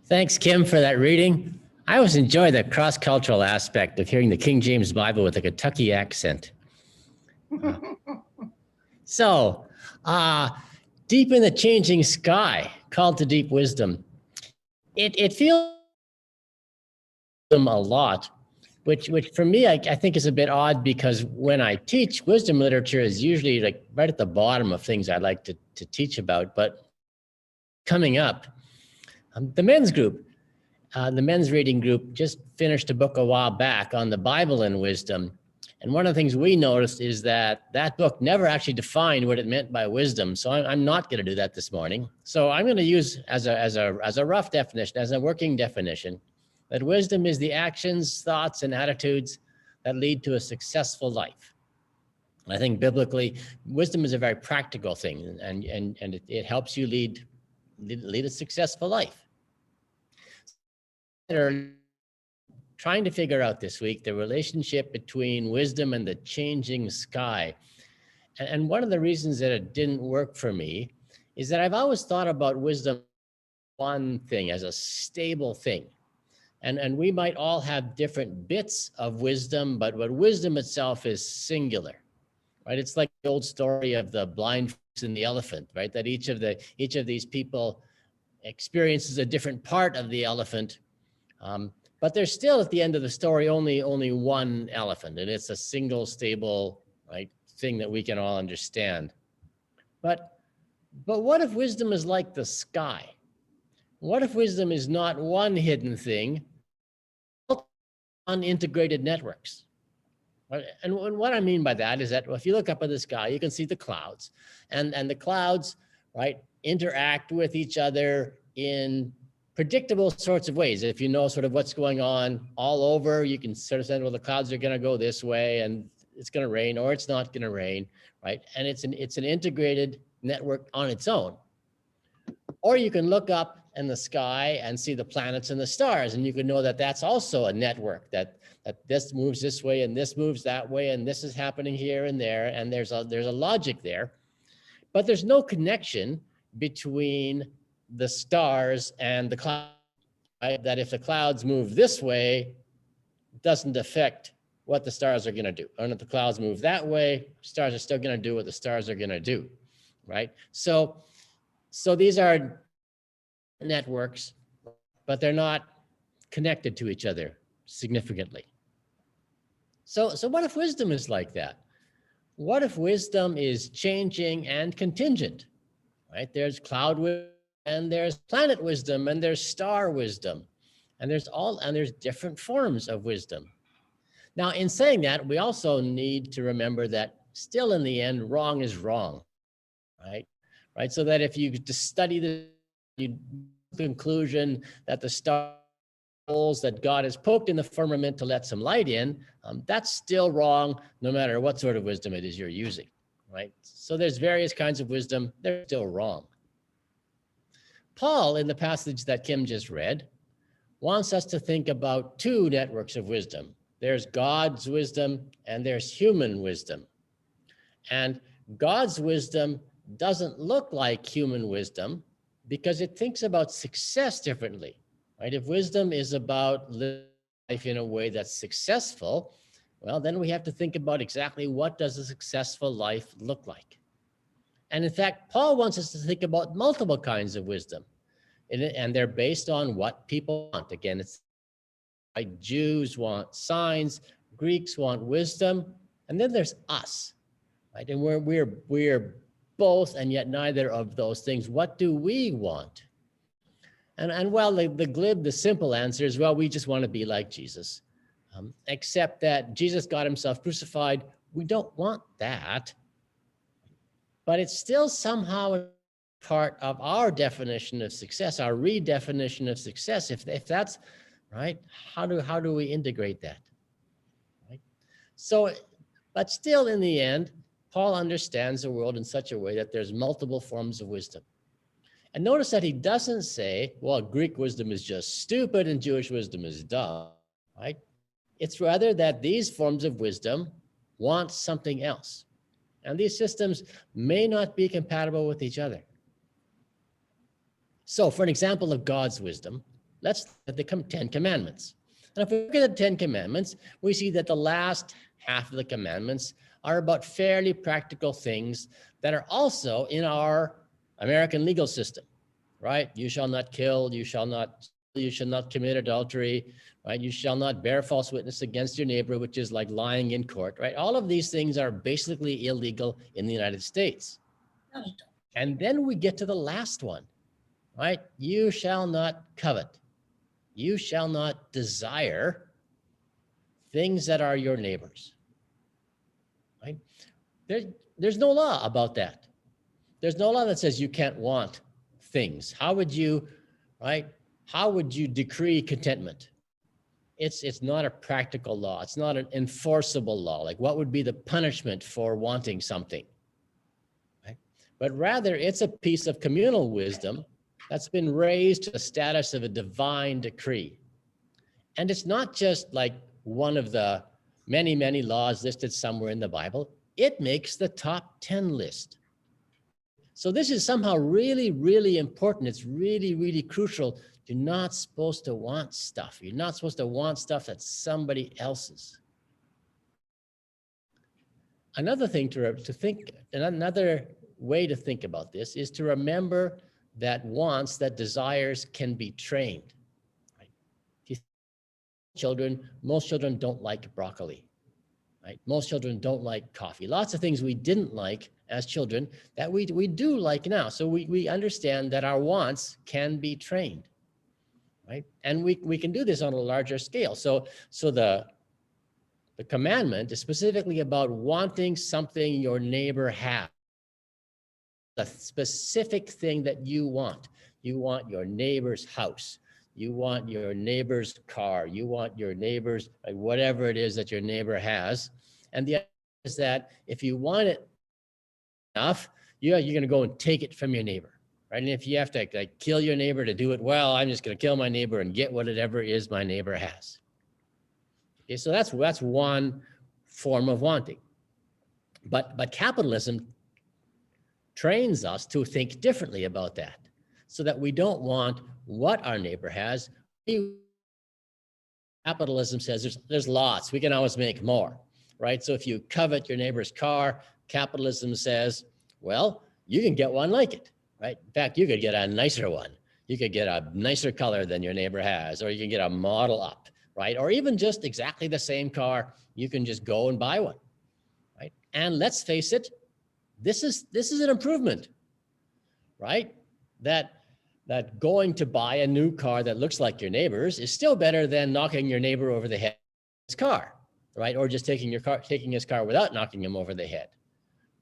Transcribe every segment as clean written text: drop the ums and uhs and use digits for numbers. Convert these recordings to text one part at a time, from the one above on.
Thanks, Kim, for that reading. I always enjoy the cross-cultural aspect of hearing the King James Bible with a Kentucky accent. So, deep in the changing sky, called to deep wisdom. It feels a lot, which for me, I think is a bit odd because when I teach, wisdom literature is usually like right at the bottom of things I like to teach about. But coming up, the men's group, the men's reading group just finished a book a while back on the Bible and wisdom. And one of the things we noticed is that that book never actually defined what it meant by wisdom. So I'm not going to do that this morning. So I'm going to use as a rough definition, as a working definition, that wisdom is the actions, thoughts, and attitudes that lead to a successful life. I think biblically, wisdom is a very practical thing, and it helps you lead a successful life. Trying to figure out this week the relationship between wisdom and the changing sky. And one of the reasons that it didn't work for me is that I've always thought about wisdom one thing, as a stable thing. And we might all have different bits of wisdom, but wisdom itself is singular, right? It's like the old story of the blind fox and the elephant, right? That each of these people experiences a different part of the elephant. But there's still, at the end of the story, only one elephant, and it's a single stable, right, thing that we can all understand. But what if wisdom is like the sky? What if wisdom is not one hidden thing, but unintegrated networks? And what I mean by that is that if you look up at the sky, you can see the clouds, and the clouds, right, interact with each other in predictable sorts of ways. If you know sort of what's going on all over, you can sort of say, well, the clouds are going to go this way and it's going to rain, or it's not going to rain, right? And it's an integrated network on its own. Or you can look up in the sky and see the planets and the stars, and you can know that that's also a network, that this moves this way and this moves that way, and this is happening here and there, and there's a logic there. But there's no connection between the stars and the clouds, right? That if the clouds move this way, it doesn't affect what the stars are going to do. And if the clouds move that way, stars are still going to do what the stars are going to do, right? So these are networks, but they're not connected to each other significantly. So what if wisdom is like that? What if wisdom is changing and contingent, right? There's cloud wisdom, and there's planet wisdom, and there's star wisdom, and there's different forms of wisdom. Now, in saying that, we also need to remember that still in the end, wrong is wrong, right? Right. So that if you just study the conclusion that the stars that God has poked in the firmament to let some light in, that's still wrong, no matter what sort of wisdom it is you're using, right? So there's various kinds of wisdom, they're still wrong. Paul, in the passage that Kim just read, wants us to think about two networks of wisdom. There's God's wisdom and there's human wisdom. And God's wisdom doesn't look like human wisdom because it thinks about success differently, right? If wisdom is about living life in a way that's successful, well, then we have to think about exactly what does a successful life look like. And in fact, Paul wants us to think about multiple kinds of wisdom, and they're based on what people want. Again, it's like Jews want signs, Greeks want wisdom, and then there's us, right? And we're both and yet neither of those things. What do we want? And well, the simple answer is, well, we just want to be like Jesus, except that Jesus got himself crucified. We don't want that. But it's still somehow part of our definition of success, our redefinition of success. If that's right, how do we integrate that? Right. So, but still, in the end, Paul understands the world in such a way that there's multiple forms of wisdom. And notice that he doesn't say, well, Greek wisdom is just stupid and Jewish wisdom is dumb. Right? It's rather that these forms of wisdom want something else. And these systems may not be compatible with each other. So for an example of God's wisdom, let's look at the 10 Commandments. And if we look at the 10 Commandments, we see that the last half of the commandments are about fairly practical things that are also in our American legal system, right? You shall not kill, you shall not commit adultery, right? You shall not bear false witness against your neighbor, which is like lying in court, right? All of these things are basically illegal in the United States. And then we get to the last one, right? You shall not covet. You shall not desire things that are your neighbor's, right? There's no law about that. There's no law that says you can't want things. How would you, right? How would you decree contentment? It's not a practical law. It's not an enforceable law. Like, what would be the punishment for wanting something? Right? But rather, it's a piece of communal wisdom that's been raised to the status of a divine decree. And it's not just like one of the many, many laws listed somewhere in the Bible. It makes the top 10 list. So this is somehow really, really important. It's really, really crucial. You're not supposed to want stuff. You're not supposed to want stuff that's somebody else's. Another thing to think, another way to think about this is to remember that wants, that desires can be trained. Right? Most children don't like broccoli. Right? Most children don't like coffee. Lots of things we didn't like as children that we do like now. So we understand that our wants can be trained, right? And we can do this on a larger scale. So the commandment is specifically about wanting something your neighbor has, a specific thing that you want. You want your neighbor's house. You want your neighbor's car. You want your neighbor's, whatever it is that your neighbor has. And the idea is that if you want it enough, you're going to go and take it from your neighbor, right? And if you have to like kill your neighbor to do it, well, I'm just going to kill my neighbor and get whatever it is my neighbor has. Okay, so that's one form of wanting. But capitalism trains us to think differently about that, so that we don't want what our neighbor has. Capitalism says there's lots. We can always make more, right? So if you covet your neighbor's car, capitalism says, well, you can get one like it, right? In fact, you could get a nicer one. You could get a nicer color than your neighbor has, or you can get a model up, right? Or even just exactly the same car, you can just go and buy one, right? And let's face it, this is an improvement, right? That going to buy a new car that looks like your neighbor's is still better than knocking your neighbor over the head with his car, right? Or just taking his car without knocking him over the head,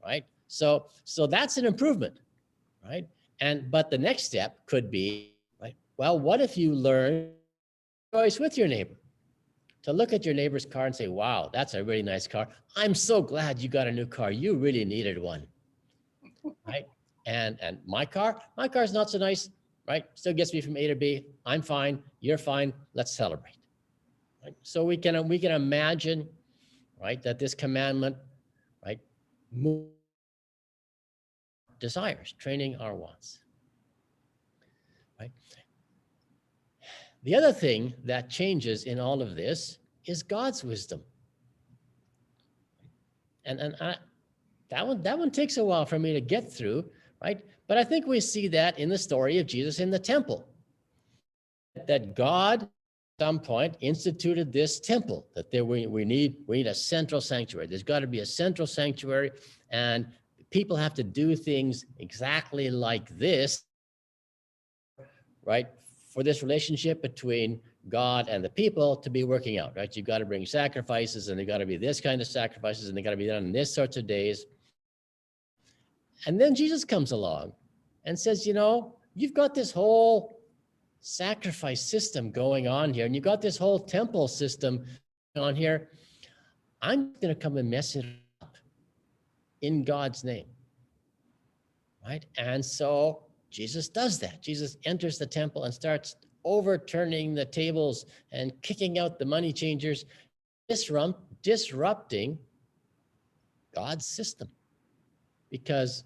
right? So that's an improvement, right? But the next step could be, right? Well, what if you learn choice with your neighbor, to look at your neighbor's car and say, wow, that's a really nice car. I'm so glad you got a new car. You really needed one, right? And my car's not so nice, right? Still gets me from A to B. I'm fine. You're fine. Let's celebrate. Right? So we can imagine, right, that this commandment, right, desires, training our wants. Right? The other thing that changes in all of this is God's wisdom. And that one takes a while for me to get through, right? But I think we see that in the story of Jesus in the temple, that God at some point instituted this temple, that we need a central sanctuary. There's got to be a central sanctuary, and people have to do things exactly like this, right? For this relationship between God and the people to be working out, right? You've got to bring sacrifices, and they've got to be this kind of sacrifices, and they've got to be done in this sorts of days. And then Jesus comes along and says, you've got this whole sacrifice system going on here, and you've got this whole temple system on here. I'm going to come and mess it up in God's name, right? And so Jesus does that. Jesus enters the temple and starts overturning the tables and kicking out the money changers, disrupting God's system. Because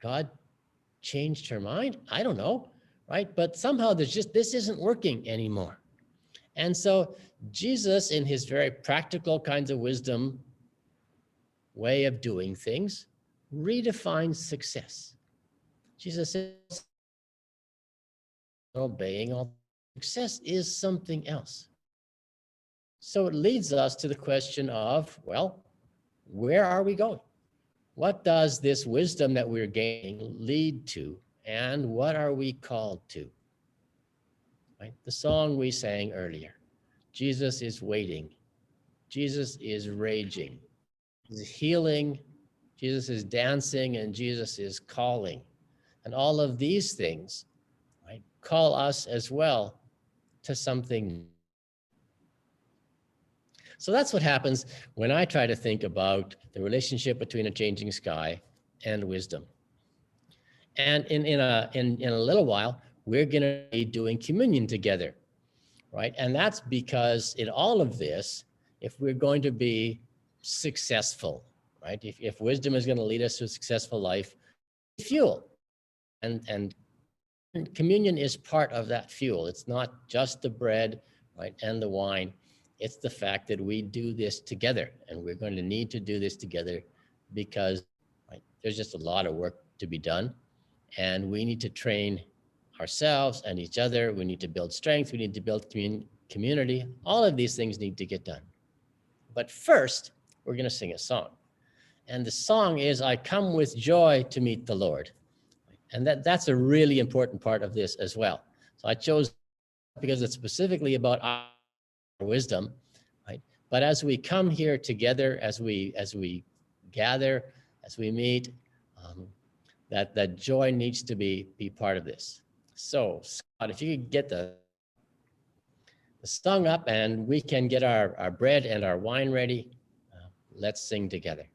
God changed her mind? I don't know, right? But somehow this isn't working anymore. And so Jesus, in his very practical kinds of wisdom way of doing things, redefines success. Jesus says, obeying all success is something else. So it leads us to the question of, well, where are we going? What does this wisdom that we're gaining lead to? And what are we called to? Right? The song we sang earlier, Jesus is waiting. Jesus is raging. He's healing. Jesus is dancing, and Jesus is calling. And all of these things, right, call us as well to something. So that's what happens when I try to think about the relationship between a changing sky and wisdom. And in a little while, we're going to be doing communion together, right? And that's because in all of this, if we're going to be successful, right? If wisdom is going to lead us to a successful life, fuel. And communion is part of that fuel. It's not just the bread, right, and the wine. It's the fact that we do this together, and we're going to need to do this together because, right, there's just a lot of work to be done, and we need to train ourselves and each other. We need to build strength. We need to build community. All of these things need to get done. But first, we're going to sing a song. And the song is, I Come With Joy to Meet the Lord. And that's a really important part of this as well. So I chose because it's specifically about our wisdom, right? But as we come here together, as we gather, as we meet, that joy needs to be part of this. So Scott, if you could get the song up and we can get our bread and our wine ready, let's sing together.